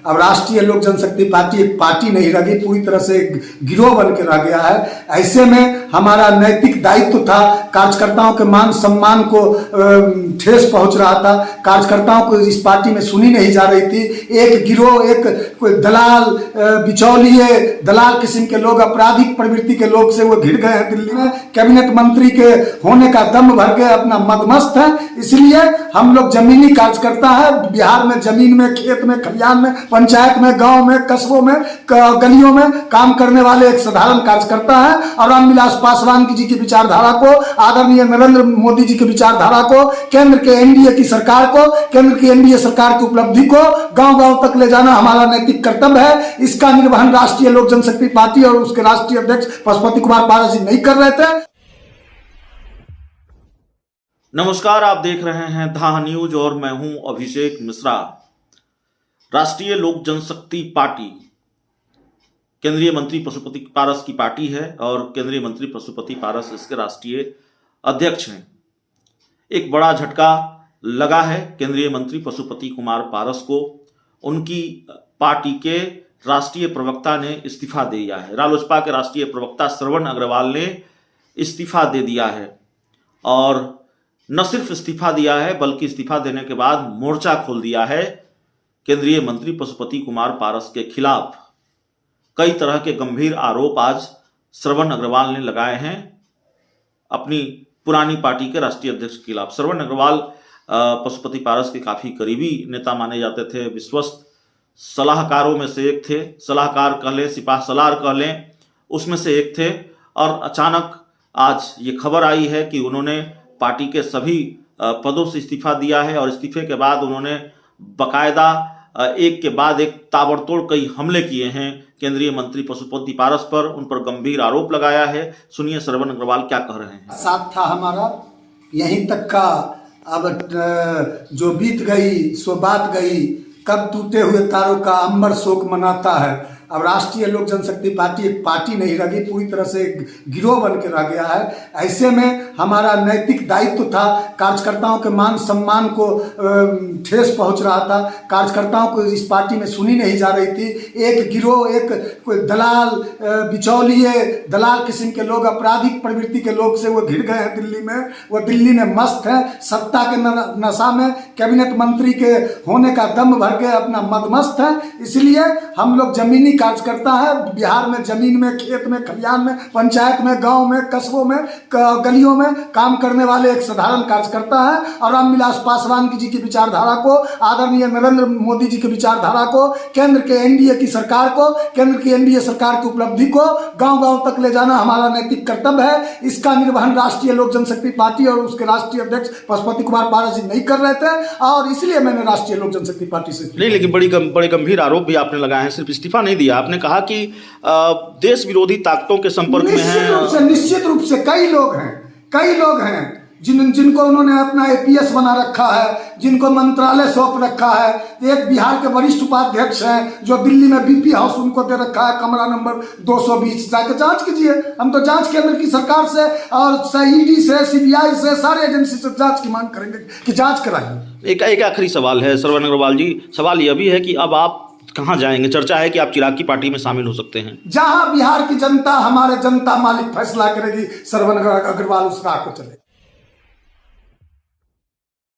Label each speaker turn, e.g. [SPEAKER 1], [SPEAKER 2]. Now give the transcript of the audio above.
[SPEAKER 1] अब राष्ट्रीय लोक जनशक्ति पार्टी एक पार्टी नहीं रह गई, पूरी तरह से एक गिरोह बन के रह गया है। ऐसे में हमारा नैतिक दायित्व था, कार्यकर्ताओं के मान सम्मान को ठेस पहुंच रहा था, कार्यकर्ताओं को इस पार्टी में सुनी नहीं जा रही थी। एक गिरोह, एक कोई दलाल, बिचौलिए दलाल किस्म के लोग, आपराधिक प्रवृत्ति के लोग से वो घिर गए हैं दिल्ली में। कैबिनेट मंत्री के होने का दम भर के अपना मदमस्त है। इसलिए हम लोग जमीनी कार्यकर्ता है, बिहार में जमीन में, खेत में, खलियान में, पंचायत में, गांव में, कस्बों में, गलियों में काम करने वाले एक साधारण कार्यकर्ता है। और रामविलास पासवान जी की विचारधारा को, आदरणीय नरेंद्र मोदी जी की विचारधारा को, केंद्र के एनडीए की सरकार को, केंद्र की एनडीए सरकार की उपलब्धि को गांव-गांव तक ले जाना हमारा नैतिक कर्तव्य है। इसका निर्वहन राष्ट्रीय लोक जनशक्ति पार्टी और उसके राष्ट्रीय अध्यक्ष पशुपति कुमार पारस जी नहीं कर रहे थे।
[SPEAKER 2] नमस्कार, आप देख रहे हैं धाह न्यूज और मैं हूं अभिषेक मिश्रा। राष्ट्रीय लोक जनशक्ति पार्टी केंद्रीय मंत्री पशुपति पारस की पार्टी है और केंद्रीय मंत्री पशुपति पारस इसके राष्ट्रीय अध्यक्ष हैं। एक बड़ा झटका लगा है केंद्रीय मंत्री पशुपति कुमार पारस को। उनकी पार्टी के राष्ट्रीय प्रवक्ता ने इस्तीफा दे दिया है। रालोसपा के राष्ट्रीय प्रवक्ता श्रवण अग्रवाल ने इस्तीफा दे दिया है और न सिर्फ इस्तीफा दिया है बल्कि इस्तीफा देने के बाद मोर्चा खोल दिया है केंद्रीय मंत्री पशुपति कुमार पारस के खिलाफ। कई तरह के गंभीर आरोप आज श्रवण अग्रवाल ने लगाए हैं अपनी पुरानी पार्टी के राष्ट्रीय अध्यक्ष के खिलाफ। श्रवण अग्रवाल पशुपति पारस के काफी करीबी नेता माने जाते थे, विश्वस्त सलाहकारों में से एक थे, सलाहकार कह लें, सिपाह सलार कह लें, उसमें से एक थे। और अचानक आज ये खबर आई है कि उन्होंने पार्टी के सभी पदों से इस्तीफा दिया है और इस्तीफे के बाद उन्होंने बाकायदा एक के बाद एक ताबड़तोड़ कई हमले किए हैं केंद्रीय मंत्री पशुपति पारस पर, उन पर गंभीर आरोप लगाया है। सुनिए श्रवण अग्रवाल क्या कह रहे हैं।
[SPEAKER 1] साथ था हमारा, यहीं तक का अब जो बीत गई सो बात गई, कब टूटे हुए तारों का अंबर शोक मनाता है। अब राष्ट्रीय लोक जनशक्ति पार्टी एक पार्टी नहीं रह गई, पूरी तरह से एक गिरोह बन के रह गया है। ऐसे में हमारा नैतिक दायित्व था, कार्यकर्ताओं के मान सम्मान को ठेस पहुंच रहा था, कार्यकर्ताओं को इस पार्टी में सुनी नहीं जा रही थी। एक गिरोह, एक कोई दलाल, बिचौलिए दलाल किस्म के लोग, आपराधिक प्रवृत्ति के लोग से वो घिर गए हैं दिल्ली में। वो दिल्ली में मस्त है, सत्ता के नशा में, कैबिनेट मंत्री के होने का दम भर के अपना मदमस्त है। इसलिए हम लोग जमीनी कार्यकर्ता है, बिहार में जमीन में, खेत में, खलियान में, पंचायत में, गांव में, कस्बों में, गलियों में काम करने वाले एक साधारण कार्यकर्ता है। और रामविलास पासवान जी की विचारधारा को, आदरणीय नरेंद्र मोदी जी की विचारधारा को, केंद्र के एनडीए की सरकार को, केंद्र की एनडीए सरकार की उपलब्धि को गांव-गांव तक ले जाना हमारा नैतिक कर्तव्य है। इसका निर्वहन राष्ट्रीय लोक जनशक्ति पार्टी और उसके राष्ट्रीय अध्यक्ष पशुपति कुमार पारस जी नहीं कर रहे थे और इसलिए मैंने राष्ट्रीय लोक जनशक्ति पार्टी से
[SPEAKER 2] नहीं। लेकिन बड़े गंभीर आरोप भी आपने लगाए हैं, सिर्फ इस्तीफा नहीं दिया। आपने कहा कि देश विरोधी ताकतों के संपर्क में हैं।
[SPEAKER 1] निश्चित रूप से कई लोग हैं जिनको उन्होंने अपना एपीएस बना रखा है, जिनको मंत्रालय सौंप रखा है। एक बिहार के वरिष्ठ उपाध्यक्ष हैं जो दिल्ली में बीपी हाउस उनको दे रखा है, कमरा नंबर 220। जाके जांच कीजिए। हम तो जांच केंद्र की सरकार से और ईडी से, सीबीआई से, सारे एजेंसी से जांच की मांग करेंगे कि जांच कराइए।
[SPEAKER 2] एक आखिरी सवाल है श्रवण अग्रवाल जी, सवाल यह भी है कि अब आप कहाँ जाएंगे? चर्चा है कि आप चिराग की पार्टी में शामिल हो सकते हैं।
[SPEAKER 1] जहां बिहार की जनता, हमारे जनता मालिक फैसला करेगी, श्रवण अग्रवाल उस राह को चले।